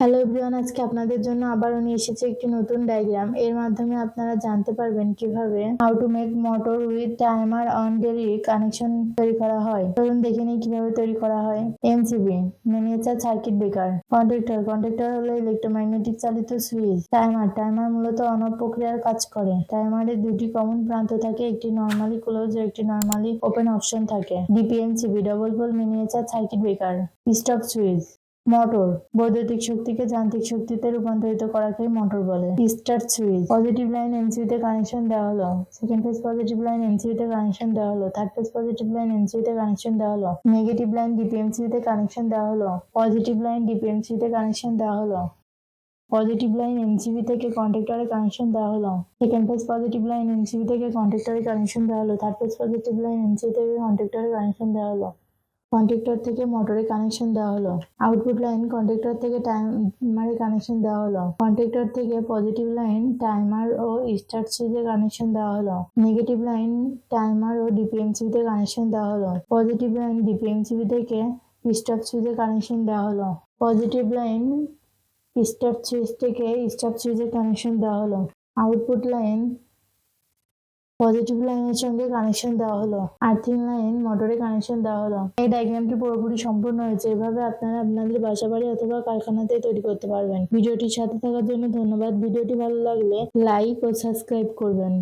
Hello everyone, আজকে আপনাদের জন্য আবারও নিয়ে এসেছি একটি নতুন ডায়াগ্রাম। এর মাধ্যমে আপনারা জানতে পারবেন কিভাবে how to make motor with timer on daily connection তৈরি করা হয়। চলুন দেখে নিই কিভাবে তৈরি করা হয়। MCB miniature circuit breaker. Conductor হলো ইলেকট্রোম্যাগনেটিক চালিত সুইচ। টাইমার মূলত অন অফ প্রক্রিয়ার কাজ করে। টাইমারের দুটি কমন প্রান্ত থাকে, একটি নরমালি ক্লোজ ও একটি নরমালি ওপেন অপশন থাকে। DPMCB double pole miniature circuit breaker. Stop switch. Motor বৈদ্যুতিক শক্তিকে যান্ত্রিক শক্তিতে রূপান্তরিত করাকে মোটর বলে। Start switch. পজিটিভ লাইন এমসিবিতে কানেকশন দেওয়া হলো। সেকেন্ড ফেজ পজিটিভ লাইন এমসিবিতে কানেকশন দেওয়া হলো। থার্ড ফেজ পজিটিভ লাইন এমসিবিতে কানেকশন দেওয়া হলো। নেগেটিভ লাইন ডিপিএমসিবিতে কানেকশন দেওয়া হলো। পজিটিভ লাইন ডিপিএমসিবিতে কানেকশন দেওয়া হলো। পজিটিভ লাইন এমসিবি থেকে কন্ডাক্টরে কানেকশন দেওয়া হলো। Second phase positive line MCB থেকে কন্ডাক্টরে কানেকশন দেওয়া হলো। Third phase positive line MCB থেকে কন্ডাক্টরে কানেকশন দেওয়া হলো। কন্ডাক্টর থেকে মোটরে কানেকশন দেওয়া হলো। আউটপুট লাইন কন্ডাক্টর থেকে টাইমারে কানেকশন দেওয়া হলো। কন্ডাক্টর থেকে পজিটিভ লাইন টাইমার ও স্টার্ট সুইচে কানেকশন দেওয়া হলো। নেগেটিভ লাইন টাইমার ও ডিপিএমসিবিতে কানেকশন দেওয়া হলো। পজিটিভ লাইন ডিপিএমসিবি থেকে স্টপ সুইচে কানেকশন দেওয়া হলো। পজিটিভ লাইন স্টার্ট সুইচ থেকে স্টপ সুইচে কানেকশন দেওয়া হলো। আউটপুট লাইন পজিটিভ লাইনের সঙ্গে কানেকশন দেওয়া হলো। আর্থিং লাইন মোটরে কানেকশন দেওয়া হলো। এই ডায়াগ্রামটি পুরোপুরি সম্পূর্ণ হয়েছে। এভাবে আপনারা আপনাদের বাসা বাড়ি অথবা কারখানাতে তৈরি করতে পারবেন। ভিডিওটির সাথে থাকার জন্য ধন্যবাদ। ভিডিওটি ভালো লাগলে লাইক ও সাবস্ক্রাইব করবেন।